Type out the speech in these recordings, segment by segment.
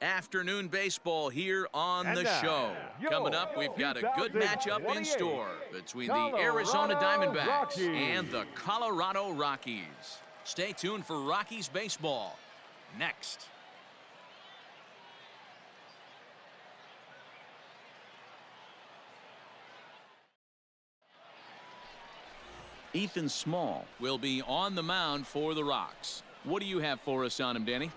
Afternoon baseball here on the show. Coming up, we've got a good matchup in store between the Arizona Diamondbacks and the Colorado Rockies. Stay tuned for Rockies baseball next. Ethan Small will be on the mound for the Rocks. What do you have for us on him, Danny?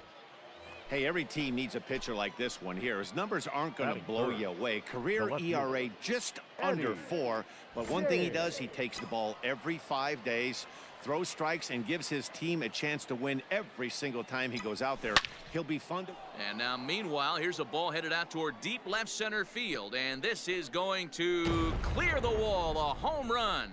Hey, every team needs a pitcher like this one here. His numbers aren't going to blow you away. Career ERA just under 4. But one thing he does, he takes the ball every 5 days, throws strikes, and gives his team a chance to win every single time he goes out there. He'll be fun to... And now, meanwhile, here's a ball headed out toward deep left center field. And this is going to clear the wall, a home run.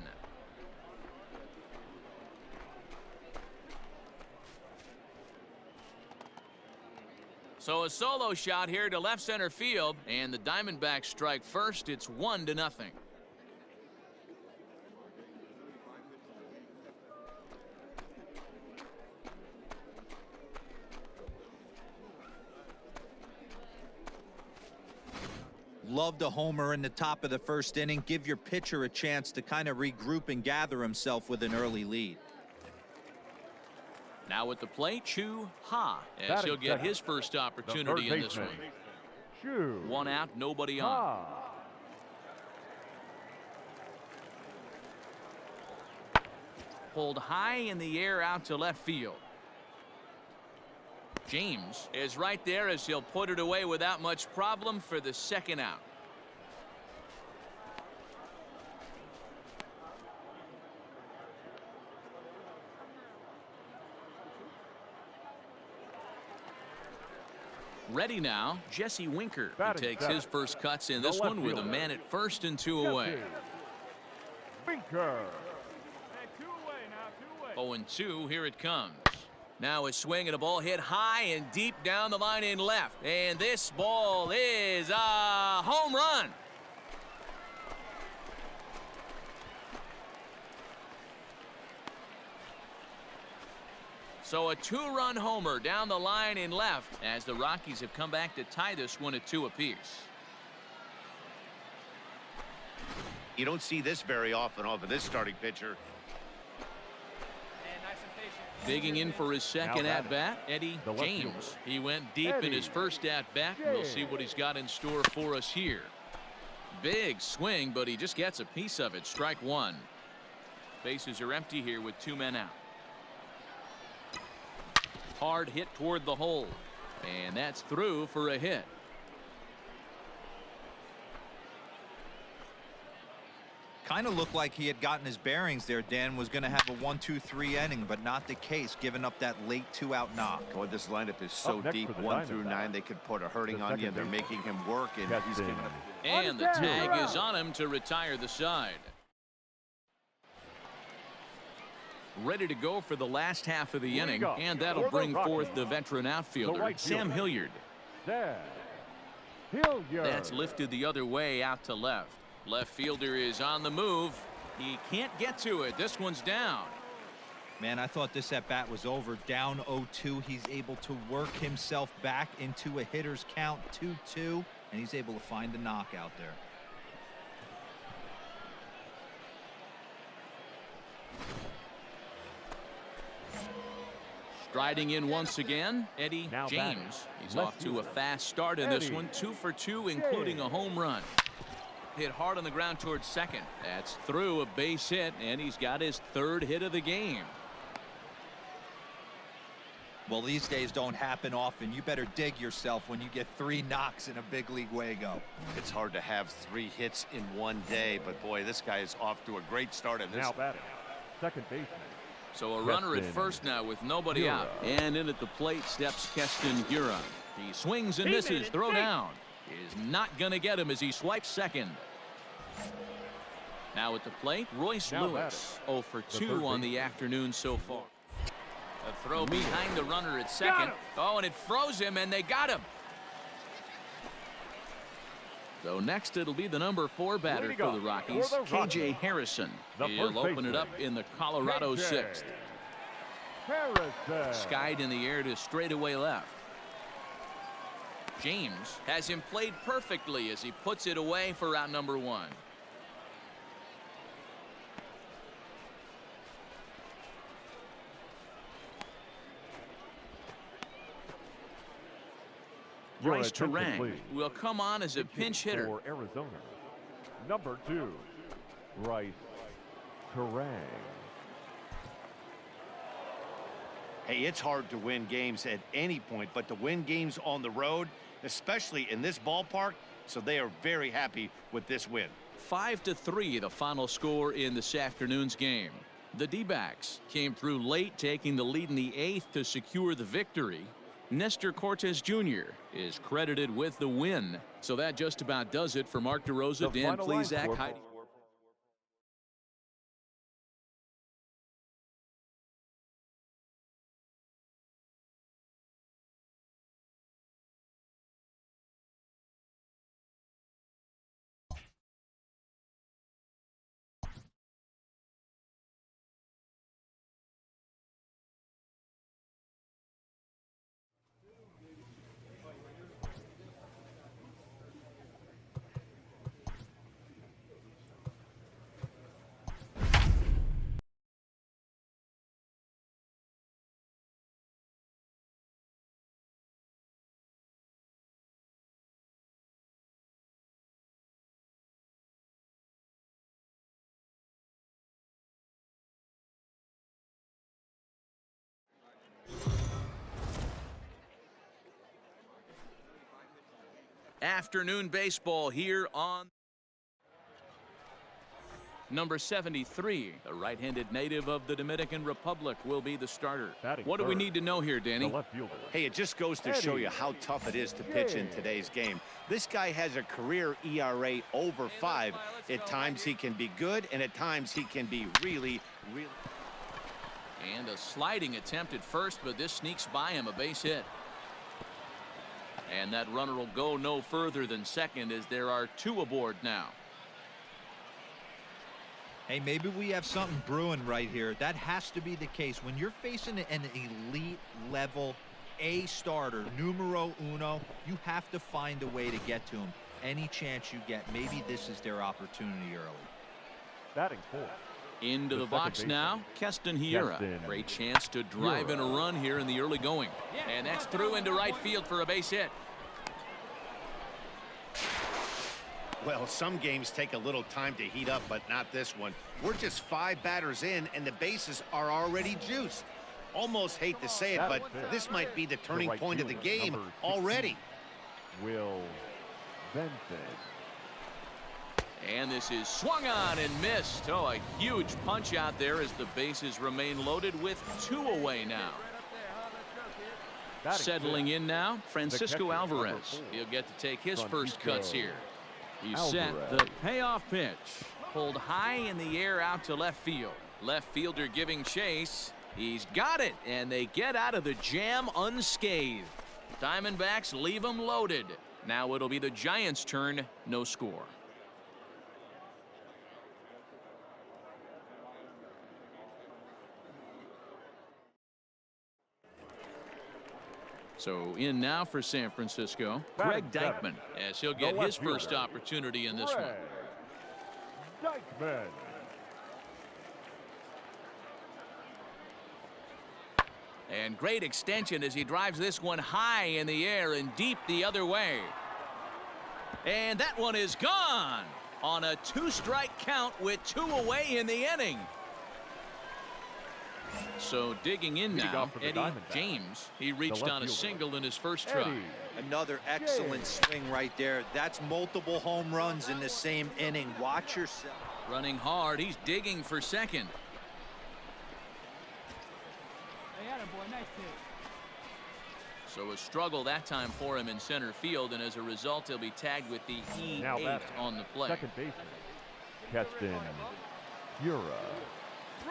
So a solo shot here to left center field, and the Diamondbacks strike first. It's 1-0. Loved a homer in the top of the first inning. Give your pitcher a chance to kind of regroup and gather himself with an early lead. Now at the plate, Chu Ha, as he'll get his first opportunity in this one. One out, nobody on. Pulled high in the air out to left field. James is right there as he'll put it away without much problem for the second out. Ready now, Jesse Winker, who takes his first cuts in this one with a man at first and 2 away. Winker. 0-2, here it comes. Now a swing and a ball hit high and deep down the line in left. And this ball is a home run. So a 2-run homer down the line in left as the Rockies have come back to tie this one at 2 apiece. You don't see this very often off of this starting pitcher. Digging in for his second at-bat, Eddie James. He went deep in his first at-bat. We'll see what he's got in store for us here. Big swing, but he just gets a piece of it. Strike 1. Bases are empty here with 2 men out. Hard hit toward the hole, and that's through for a hit. Kind of looked like he had gotten his bearings there. Dan was going to have a 1-2-3 inning, but not the case, giving up that late 2-out knock. Oh, this lineup is so deep, 1 through 9. They could put a hurting on you. They're making him work, and he's giving up. And the tag is on him to retire the side. Ready to go for the last half of the inning, and that'll bring forth the veteran outfielder, Sam Hilliard. That's lifted the other way out to left. Left fielder is on the move. He can't get to it. This one's down. Man, I thought this at-bat was over. Down 0-2. He's able to work himself back into a hitter's count, 2-2, and he's able to find the knock out there. Striding in once again, Eddie James. He's off to a fast start in this one. 2 for 2, including a home run. Hit hard on the ground towards second. That's through, a base hit, and he's got his 3rd hit of the game. Well, these days don't happen often. You better dig yourself when you get 3 knocks in a big league Wago. It's hard to have 3 hits in one day, but boy, this guy is off to a great start in this. Now batting, second baseman. So a runner at first now with nobody out. And in at the plate steps Keston Hiura. He swings and misses. Throw down. Is not going to get him as he swipes second. Now at the plate, Royce Lewis. 0 for 2 on the afternoon so far. A throw behind the runner at second. Oh, and it froze him, and they got him. So next it'll be the number 4 batter for the Rockies, KJ Harrison. He'll open it up in the Colorado 6th. Skied in the air to straightaway left. James has him played perfectly as he puts it away for out number 1. Bryce Terang will come on as a pinch hitter. For Arizona, number 2, Bryce Terang. Hey, it's hard to win games at any point, but to win games on the road, especially in this ballpark, so they are very happy with this win. 5-3 the final score in this afternoon's game. The D-backs came through late, taking the lead in the 8th to secure the victory. Nestor Cortes Jr. is credited with the win. So that just about does it for Mark DeRosa, Dan Plesac, Heidi. Afternoon baseball here on number 73. The right-handed native of the Dominican Republic will be the starter. What do we need to know here, Danny? Hey, it just goes to show you how tough it is to pitch in today's game. This guy has a career ERA over 5. At times he can be good, and at times he can be really. And a sliding attempt at first, but this sneaks by him, a base hit. And that runner will go no further than second as there are 2 aboard now. Hey, maybe we have something brewing right here. That has to be the case. When you're facing an elite level A starter, numero uno, you have to find a way to get to him. Any chance you get, maybe this is their opportunity early. Batting 4. Into the box now, Keston Hiura. Great chance to drive in a run here in the early going. And that's through into right field for a base hit. Well, some games take a little time to heat up, but not this one. We're just 5 batters in, and the bases are already juiced. Almost hate to say it, but this might be the turning point of the game already. Will Benson. And this is swung on and missed. Oh, a huge punch out there as the bases remain loaded with 2 away now. Settling in now, Francisco Alvarez. He'll get to take his first cuts here. He's set the payoff pitch. Pulled high in the air out to left field. Left fielder giving chase. He's got it, and they get out of the jam unscathed. Diamondbacks leave them loaded. Now it'll be the Giants' turn, no score. So in now for San Francisco, Greg Deichmann, as he'll get his first opportunity in this one. Deichmann. And great extension as he drives this one high in the air and deep the other way. And that one is gone on a 2-strike count with 2 away in the inning. So digging in now, Eddie James. He reached on a single in his first try. Another excellent swing right there. That's multiple home runs in the same inning. Watch yourself. Running hard. He's digging for second. So a struggle that time for him in center field, and as a result, he'll be tagged with the E8 on the play. Second baseman, Keston Hiura.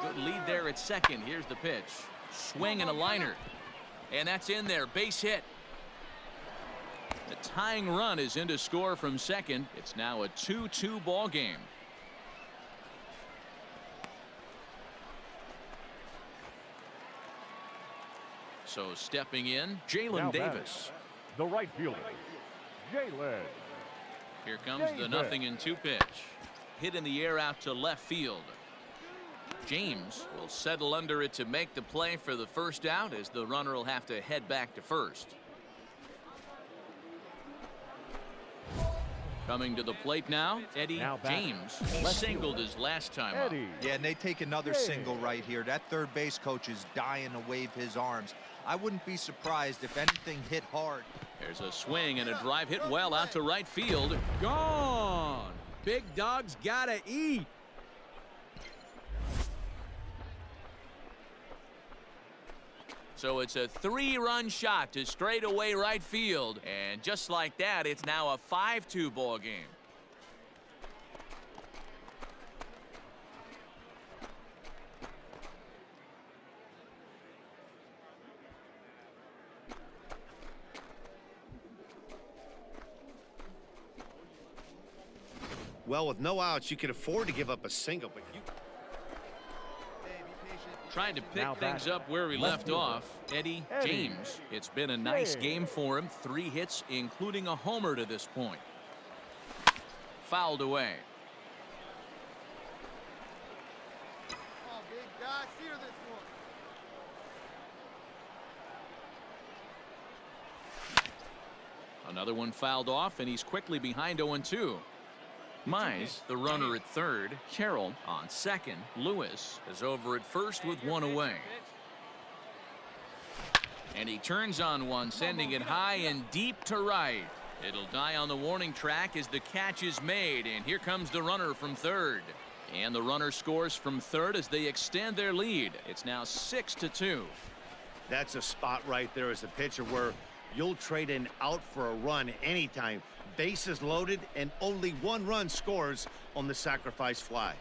Good lead there at second. Here's the pitch. Swing and a liner. And that's in there. Base hit. The tying run is in to score from second. It's now a 2-2 ball game. So stepping in, Jalen Davis. The right fielder, Jalen. Here comes the 0-2 pitch. Hit in the air out to left field. James will settle under it to make the play for the first out, as the runner will have to head back to first. Coming to the plate now, Eddie James. He singled his last time up. Yeah, and they take another single right here. That third base coach is dying to wave his arms. I wouldn't be surprised if anything hit hard. There's a swing and a drive hit well out to right field. Gone. Big dog's gotta eat. So it's a 3-run shot to straightaway right field. And just like that, it's now a 5-2 ball game. Well, with no outs, you can afford to give up a single, but you... Trying to pick things up where we left off, Eddie James. It's been a nice game for him. 3 hits, including a homer to this point. Fouled away. Oh, big guy, steer this one. Another one fouled off, and he's quickly behind 0-2. Mize, the runner at third. Carroll on second. Lewis is over at first with 1 away. And he turns on one, sending it high and deep to right. It'll die on the warning track as the catch is made, and here comes the runner from third. And the runner scores from third as they extend their lead. It's now 6-2. That's a spot right there as a pitcher where you'll trade an out for a run anytime. Bases loaded, and only 1 run scores on the sacrifice fly.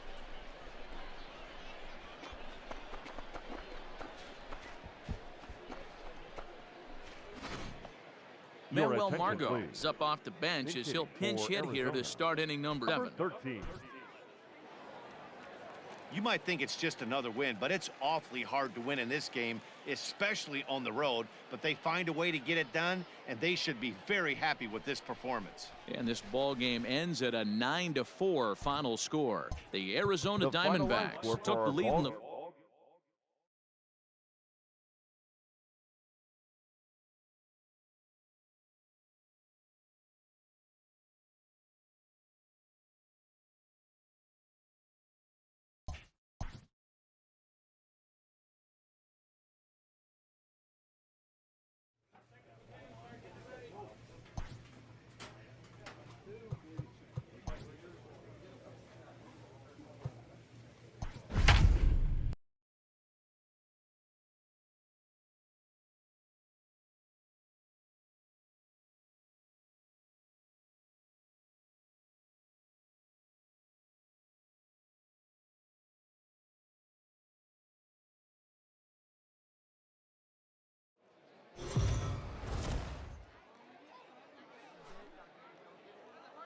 Manuel Margot is up off the bench as he'll pinch hit here to start inning number 7. 13. You might think it's just another win, but it's awfully hard to win in this game, especially on the road. But they find a way to get it done, and they should be very happy with this performance. And this ball game ends at a 9-4 final score. The Arizona Diamondbacks took the lead in the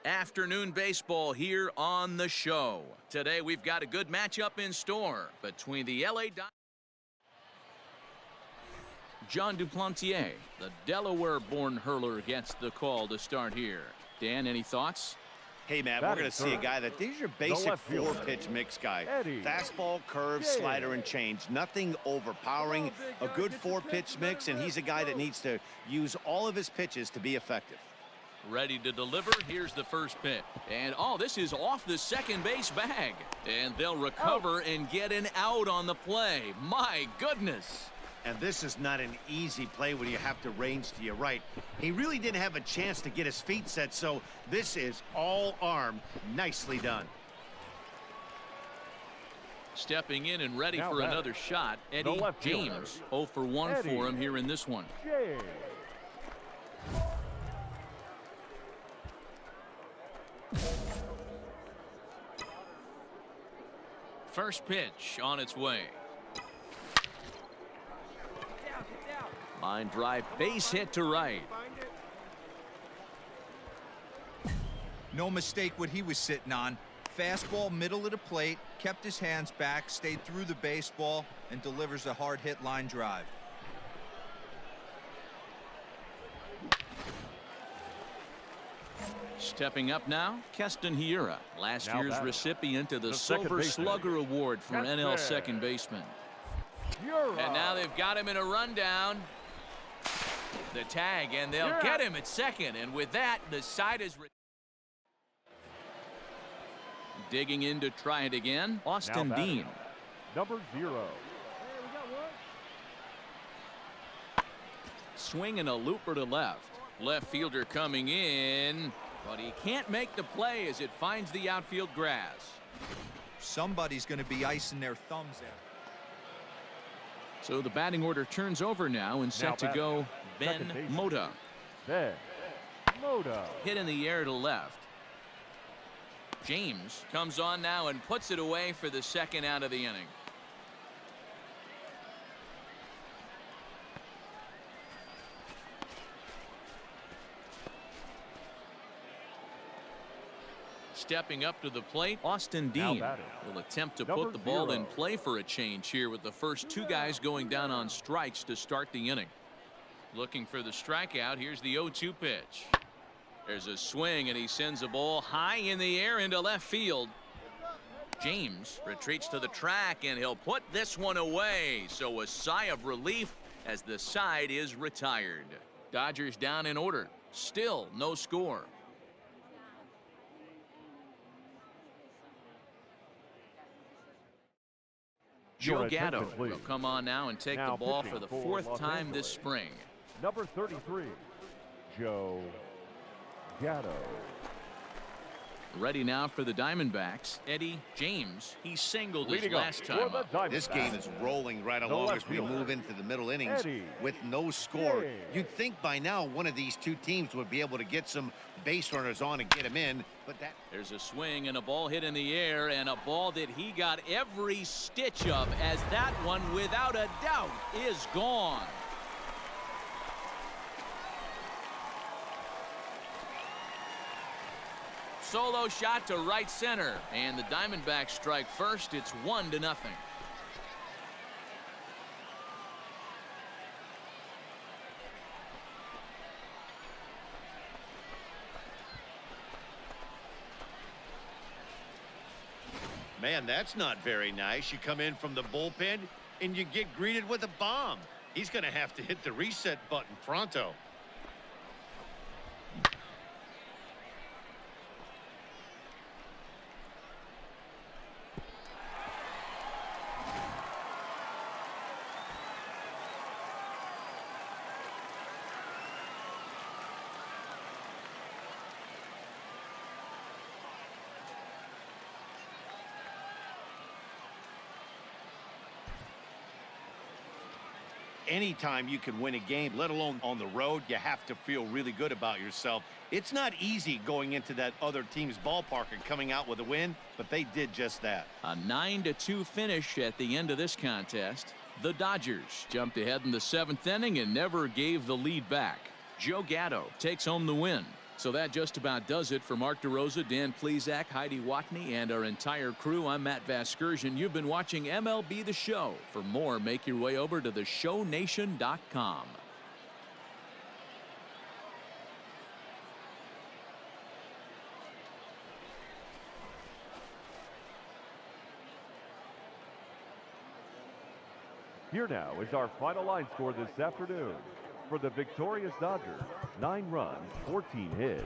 afternoon baseball here on the show. Today we've got a good matchup in store between the LA Diamondbacks. John Duplantier, the Delaware-born hurler, gets the call to start here. Dan, any thoughts? Hey, Matt, we're going to see a guy that these are basic 4-pitch mix guy. Fastball, curve, slider, and change. Nothing overpowering. A good 4-pitch mix, and he's a guy that needs to use all of his pitches to be effective. Ready to deliver. Here's the first pitch. And, oh, this is off the second base bag. And they'll recover and get an out on the play. My goodness. And this is not an easy play when you have to range to your right. He really didn't have a chance to get his feet set, so this is all arm. Nicely done. Stepping in and ready for another shot, Eddie James. 0 for 1 for him here in this one. First pitch on its way. Line drive, base hit to right. No mistake what he was sitting on. Fastball, middle of the plate, kept his hands back, stayed through the baseball, and delivers a hard hit line drive. Stepping up now, Keston Hiura, last Now year's batting. recipient of the The second Silver baseman. Slugger Award for Keston. NL second baseman. Hiura. And now they've got him in a rundown. The tag, and they'll get him at second. And with that, the side is digging in to try it again. Austin Now batting. Dean. Number 0. Swinging a looper to left. Left fielder coming in, but he can't make the play as it finds the outfield grass. Somebody's going to be icing their thumbs out. So the batting order turns over now and set to batting. go Ben Second baseman. Mota. Ben Mota. Hit in the air to left. James comes on now and puts it away for the second out of the inning. Stepping up to the plate, Austin Now Dean batting. will attempt to Number put the ball 0. in play for a change here with the first two guys going down on strikes to start the inning. Looking for the strikeout. Here's the 0-2 pitch. There's a swing, and he sends a ball high in the air into left field. James retreats to the track, and he'll put this one away. So a sigh of relief as the side is retired. Dodgers down in order. Still no score. Joe Your Gatto attention, please. will come on now and take Now the ball pitching for the for fourth Los time this Angeles. spring. Number 33. Joe Gatto. Ready now for the Diamondbacks. Eddie James. He singled his Leading up last for time the up. Diamondbacks. This game is rolling right The along left as we fielder. move into the middle innings Eddie with no score. James. You'd think by now one of these two teams would be able to get some base runners on and get him in, but that There's a swing and a ball hit in the air, and a ball that he got every stitch of, as that one without a doubt is gone. Solo shot to right center, and the Diamondbacks strike first. It's 1-0. Man, that's not very nice. You come in from the bullpen and you get greeted with a bomb. He's going to have to hit the reset button pronto. Anytime you can win a game, let alone on the road, you have to feel really good about yourself. It's not easy going into that other team's ballpark and coming out with a win, but they did just that. A 9-2 finish at the end of this contest. The Dodgers jumped ahead in the 7th inning and never gave the lead back. Joe Gatto takes home the win. So that just about does it for Mark DeRosa, Dan Plesac, Heidi Watney, and our entire crew. I'm Matt Vasgersian. You've been watching MLB The Show. For more, make your way over to theshownation.com. Here now is our final line score this afternoon. For the victorious Dodgers, 9 runs, 14 hits.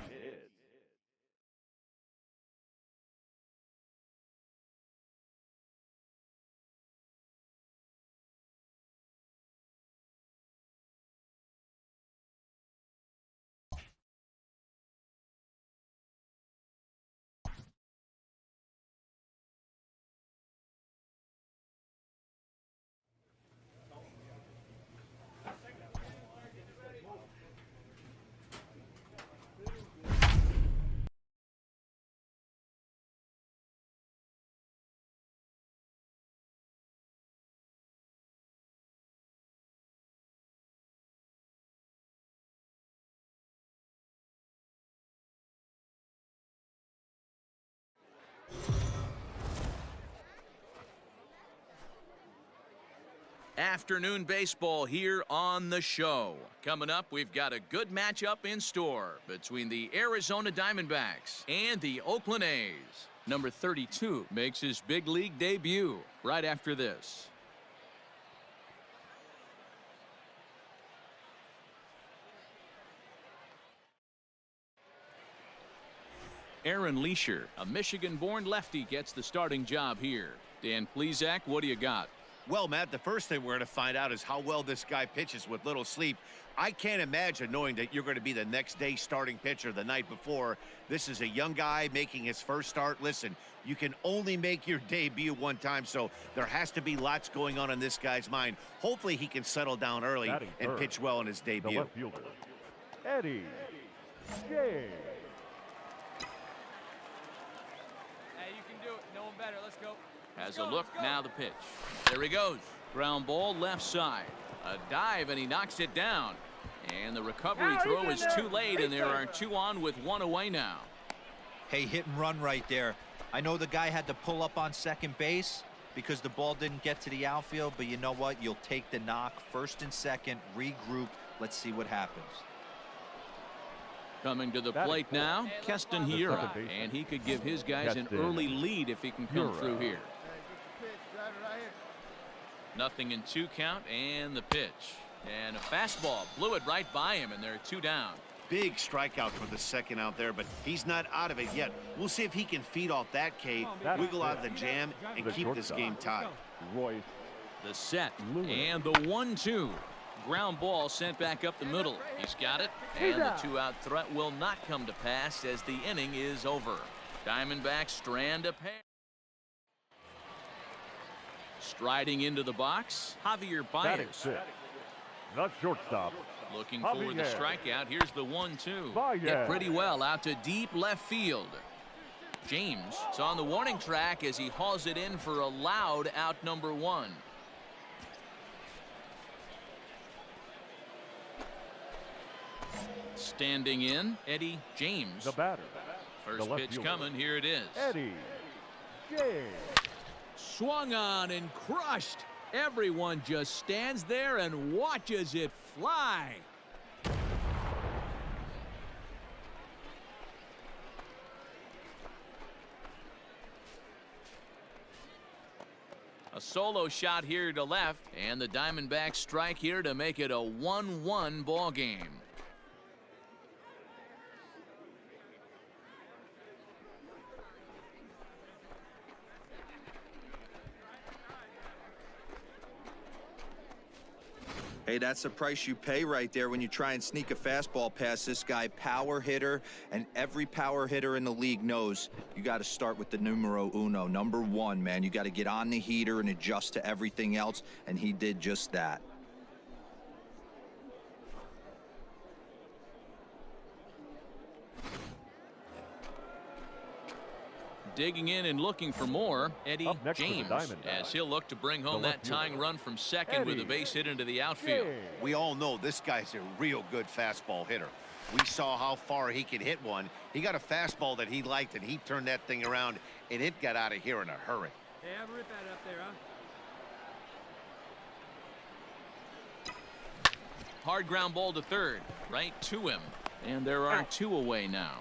Afternoon baseball here on the show. Coming up, we've got a good matchup in store between the Arizona Diamondbacks and the Oakland A's. Number 32 makes his big league debut right after this. Aaron Leisure, a Michigan-born lefty, gets the starting job here. Dan Plesac, what do you got? Well, Matt, the first thing we're going to find out is how well this guy pitches with little sleep. I can't imagine knowing that you're going to be the next day starting pitcher the night before. This is a young guy making his first start. Listen, you can only make your debut one time, so there has to be lots going on in this guy's mind. Hopefully he can settle down early and pitch well in his debut. The left fielder, Eddie James. Better. Let's go. Has a look, now the pitch. There he goes. Ground ball left side. A dive, and he knocks it down. And the recovery throw is too late, and there are 2 on with 1 away now. Hey, hit and run right there. I know the guy had to pull up on second base because the ball didn't get to the outfield, but you know what? You'll take the knock. First and second, regroup. Let's see what happens. Coming to the plate now, Keston Hiura, and he could give his guys an early lead if he can come through here. Nothing in 2 count, and the pitch. And a fastball blew it right by him, and there are 2 down. Big strikeout for the second out there, but he's not out of it yet. We'll see if he can feed off that K, wiggle out of the jam, and keep this game tied. Royce. The set, and the 1-2. Ground ball sent back up the middle. He's got it, and the 2-out threat will not come to pass as the inning is over. Diamondbacks strand a pair. Striding into the box, Javier Baez. Not shortstop. Looking for the strikeout. Here's the 1-2. Hit pretty well out to deep left field. James is on the warning track as he hauls it in for a loud out number 1. Standing in, Eddie James. The batter. First pitch fielder. coming. Here it is. Eddie James. Swung on and crushed. Everyone just stands there and watches it fly. A solo shot here to left, and the Diamondbacks strike here to make it a 1-1 ball game. Hey, that's the price you pay right there when you try and sneak a fastball past this guy. Power hitter, and every power hitter in the league knows you got to start with the numero uno, number 1, man. You got to get on the heater and adjust to everything else, and he did just that. Digging in and looking for more, Eddie James, as he'll look to bring home that tying run from second with a base hit into the outfield. We all know this guy's a real good fastball hitter. We saw how far he could hit one. He got a fastball that he liked, and he turned that thing around, and it got out of here in a hurry. Hey, have a rip at it up there, huh? Hard ground ball to third, right to him. And there are 2 away now.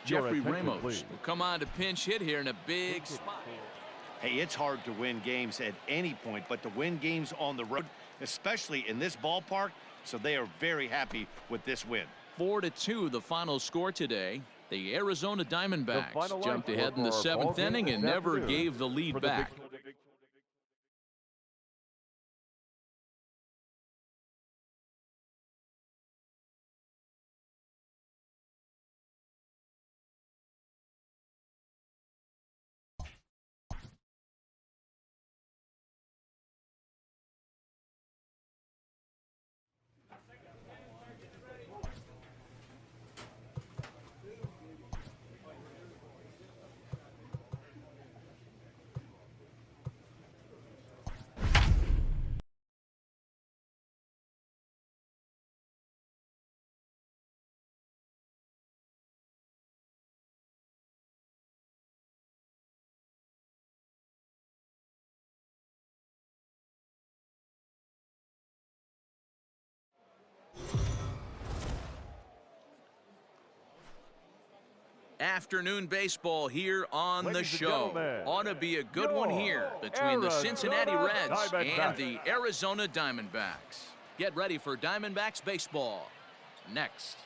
Jeffrey Ramos will come on to pinch hit here in a big spot. Hey, it's hard to win games at any point, but to win games on the road, especially in this ballpark, so they are very happy with this win. 4-2 the final score today. The Arizona Diamondbacks jumped ahead in the 7th inning and never gave the lead back. Afternoon baseball here on the Ladies and show. gentlemen, Ought to be a good one here between the Cincinnati Reds and the Arizona Diamondbacks. Get ready for Diamondbacks baseball next.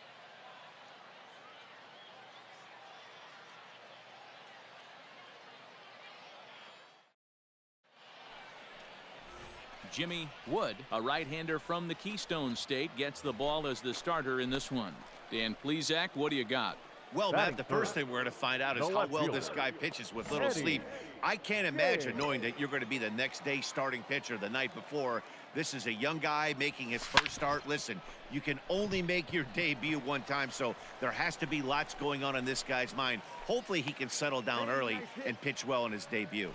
Jimmy Wood, a right-hander from the Keystone State, gets the ball as the starter in this one. Dan Plesac, what do you got? Well, Matt, the first thing we're going to find out is how well this guy pitches with little sleep. I can't imagine knowing that you're going to be the next day starting pitcher the night before. This is a young guy making his first start. Listen, you can only make your debut one time, so there has to be lots going on in this guy's mind. Hopefully he can settle down early and pitch well in his debut.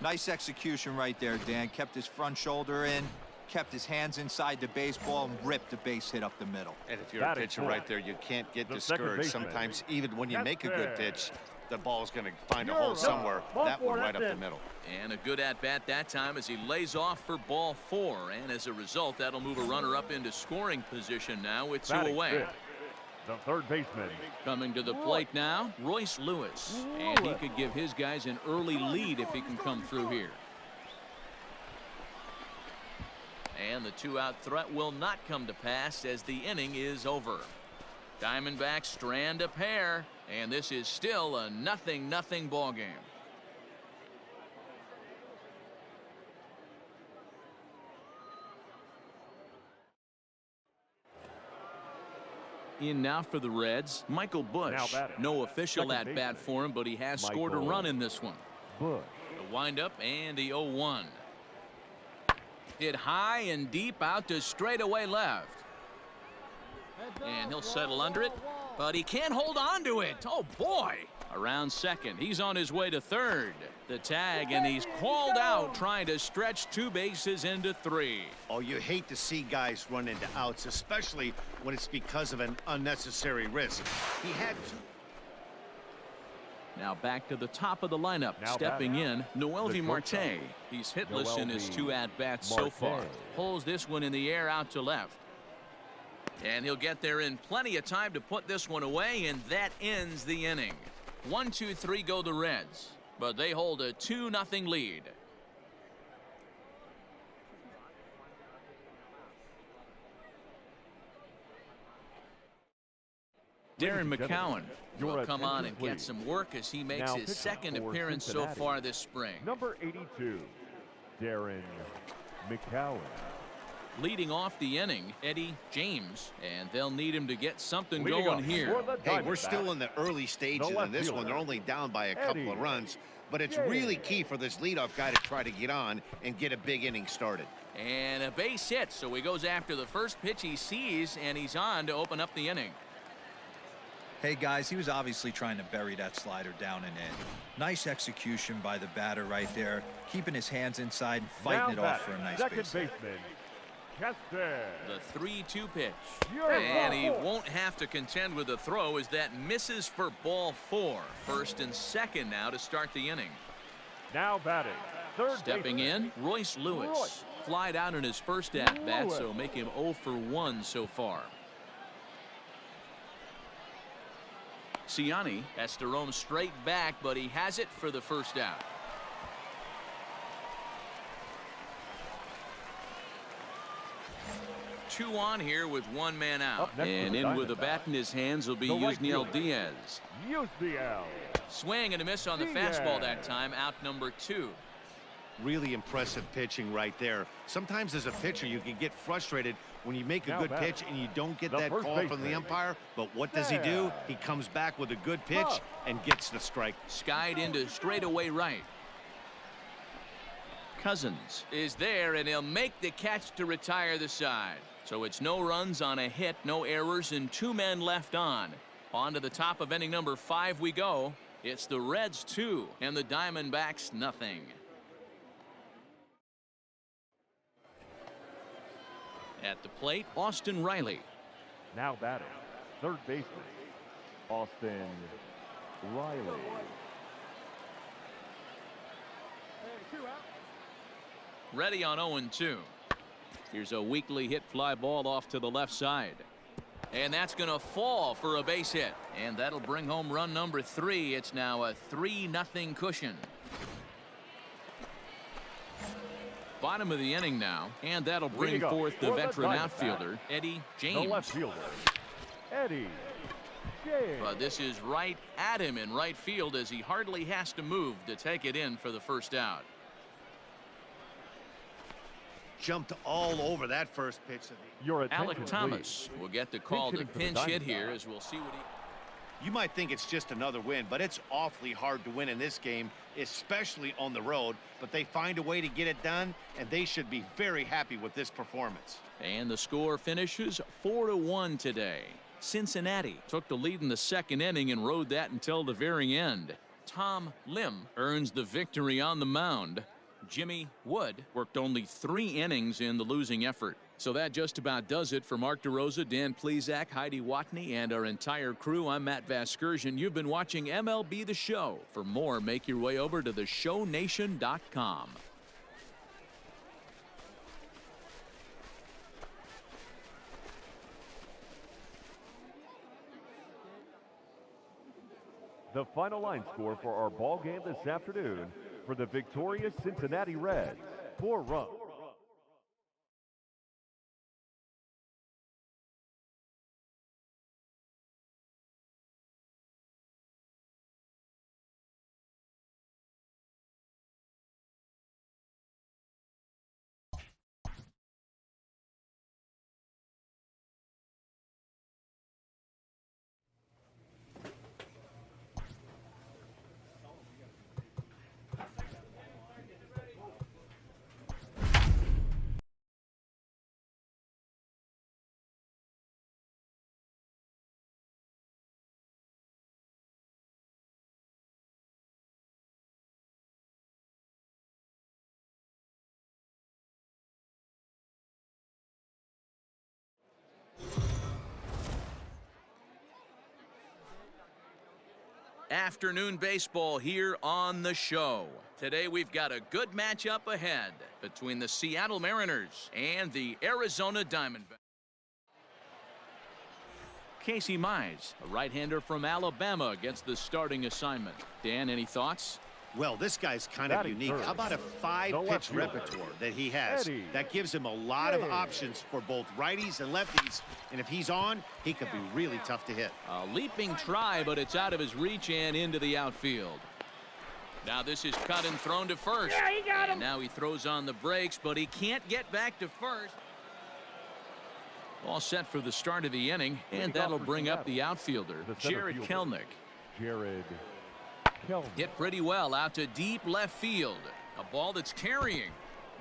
Nice execution right there, Dan. Kept his front shoulder in, kept his hands inside the baseball, and ripped the base hit up the middle. And if you're a pitcher right there, you can't get discouraged. Sometimes even when you make a good pitch, the ball's going to find a hole somewhere. That one right up the middle. And a good at-bat that time as he lays off for ball 4. And as a result, that'll move a runner up into scoring position now with 2 away. The third baseman. Coming to the plate now, Royce Lewis. And he could give his guys an early lead if he can come through here. And the 2-out threat will not come to pass as the inning is over. Diamondbacks strand a pair, and this is still a 0-0 ball game. In now for the Reds, Michael Bush. No official at-bat for him, but he has scored a run in this one. Bush. The windup and the 0-1. Hit high and deep out to straightaway left. And he'll settle under it, but he can't hold on to it. Oh, boy. Around second. He's on his way to third. The tag, and he's called out trying to stretch 2 bases into 3. Oh, you hate to see guys run into outs, especially when it's because of an unnecessary risk. He had to. Now back to the top of the lineup. Stepping in, Noelvi Marte. He's hitless in his 2 at-bats so far. Pulls this one in the air out to left. And he'll get there in plenty of time to put this one away, and that ends the inning. 1-2-3 go the Reds, but they hold a 2-0 lead. Darren McCowan will come on and get some work as he makes his second appearance so far this spring. Number 82, Darren McCowan. Leading off the inning, Eddie James, and they'll need him to get something going here. Hey, we're still in the early stages in this one. They're only down by a couple of runs, but it's really key for this leadoff guy to try to get on and get a big inning started. And a base hit, so he goes after the first pitch he sees, and he's on to open up the inning. Hey, guys, he was obviously trying to bury that slider down and in. Nice execution by the batter right there, keeping his hands inside and fighting it off for a nice base hit. The 3-2 pitch. And he won't have to contend with the throw as that misses for ball 4. First and second now to start the inning. Now batting, third Stepping in, Royce Lewis. Flied out in his first at-bat, so make him 0 for 1 so far. Ciani has to roam straight back, but he has it for the first out. Two on here with 1 man out. And in with a bat in his hands will be Yusniel Diaz. Swing and a miss on the fastball that time, out number 2. Really impressive pitching right there. Sometimes as a pitcher you can get frustrated when you make a good pitch and you don't get that call from the umpire. But what does he do? He comes back with a good pitch and gets the strike. Skied into straightaway right. Cousins is there, and he'll make the catch to retire the side. So it's no runs on a hit, no errors, and 2 men left on. On to the top of inning number 5 we go. It's the Reds 2 and the Diamondbacks nothing. At the plate, Austin Riley. Now batting, third baseman, Austin Riley. Ready on 0-2. Here's a weakly hit fly ball off to the left side. And that's going to fall for a base hit. And that'll bring home run number 3. It's now a 3-0 cushion. Bottom of the inning now, and that'll bring forth the veteran outfielder, Eddie James. The left fielder, Eddie James. But this is right at him in right field as he hardly has to move to take it in for the first out. Jumped all over that first pitch. Alec Thomas will get the call to pinch hit here, as we'll see what he... You might think it's just another win, but it's awfully hard to win in this game, especially on the road. But they find a way to get it done, and they should be very happy with this performance. And the score finishes 4-1 today. Cincinnati took the lead in the second inning and rode that until the very end. Tom Lim earns the victory on the mound. Jimmy Wood worked only 3 innings in the losing effort. So that just about does it for Mark DeRosa, Dan Plesac, Heidi Watney, and our entire crew. I'm Matt Vasgersian. You've been watching MLB The Show. For more, make your way over to theshownation.com. The final line score for our ball game this afternoon for the victorious Cincinnati Reds, 4 runs. Afternoon baseball here on the show. Today we've got a good matchup ahead between the Seattle Mariners and the Arizona Diamondbacks. Casey Mize, a right-hander from Alabama, gets the starting assignment. Dan, any thoughts? Well, this guy's kind of unique. How about a 5-pitch repertoire that he has? That gives him a lot of options for both righties and lefties. And if he's on, he could be really tough to hit. A leaping try, but it's out of his reach and into the outfield. Now this is cut and thrown to first. Yeah, he got him. And now he throws on the brakes, but he can't get back to first. All set for the start of the inning, and that'll bring up the outfielder, Jared Kellnick. Jared Kellnick. Hit pretty well out to deep left field. A ball that's carrying,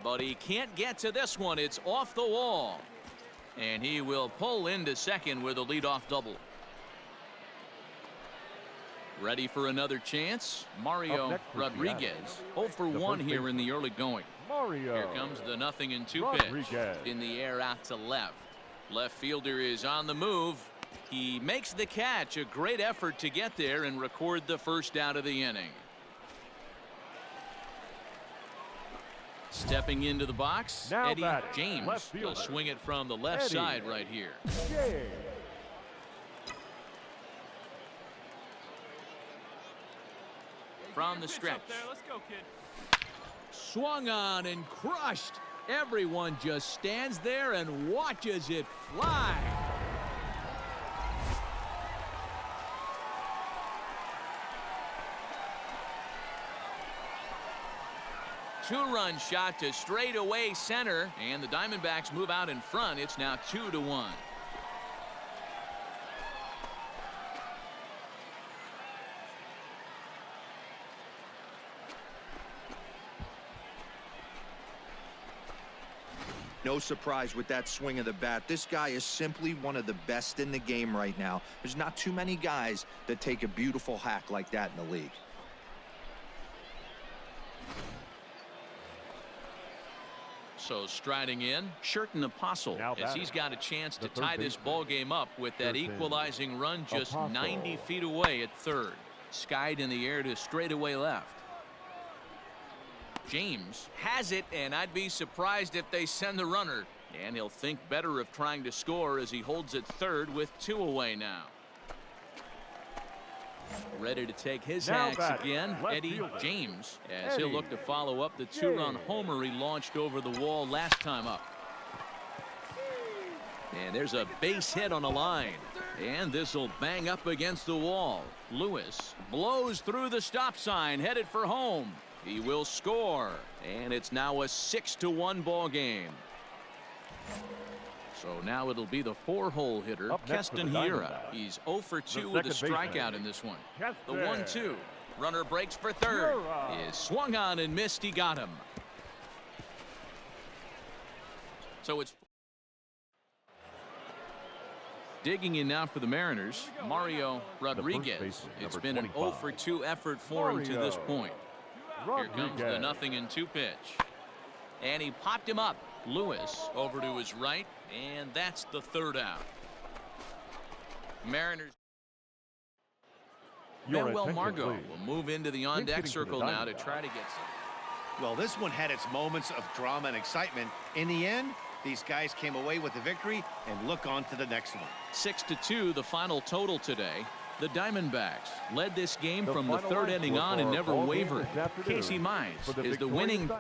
but he can't get to this one. It's off the wall. And he will pull into second with a leadoff double. Ready for another chance? Mario Rodriguez. 0 for 1 here in the early going. Here comes the 0-2 pitch. In the air out to left. Left fielder is on the move. He makes the catch. A great effort to get there and record the first out of the inning. Stepping into the box, now Eddie James will swing it from the left side right here. From the stretch. Let's go, kid. Swung on and crushed. Everyone just stands there and watches it fly. Two-run shot to straightaway center, and the Diamondbacks move out in front. It's now 2-1. No surprise with that swing of the bat. This guy is simply one of the best in the game right now. There's not too many guys that take a beautiful hack like that in the league. So striding in, Sherton Apostle, as he's got a chance to tie this ball game up with that equalizing run just 90 feet away at third. Skied in the air to straightaway left. James has it, and I'd be surprised if they send the runner. And he'll think better of trying to score as he holds it third with 2 away now. Ready to take his hacks again, Eddie James, as he'll look to follow up the 2-run homer he launched over the wall last time up. And there's a base hit on the line. And this will bang up against the wall. Lewis blows through the stop sign, headed for home. He will score. And it's now a 6-1 ball game. So now it'll be the 4-hole hitter, Keston Hiura. He's 0 for 2 with a strikeout in this one. The 1-2. Runner breaks for third. Is swung on and missed. He got him. So it's digging in now for the Mariners, Mario Rodriguez. It's been an 0 for 2 effort for him to this point. Here comes the 0-2 pitch. And he popped him up. Lewis over to his right, and that's the 3rd out. Mariners. Manuel Margot will move into the on-deck circle now to try to get some. Well, this one had its moments of drama and excitement. In the end, these guys came away with the victory and look on to the next one. 6-2 the final total today. The Diamondbacks led this game from the 3rd inning on and never wavered. Casey Mize is the winning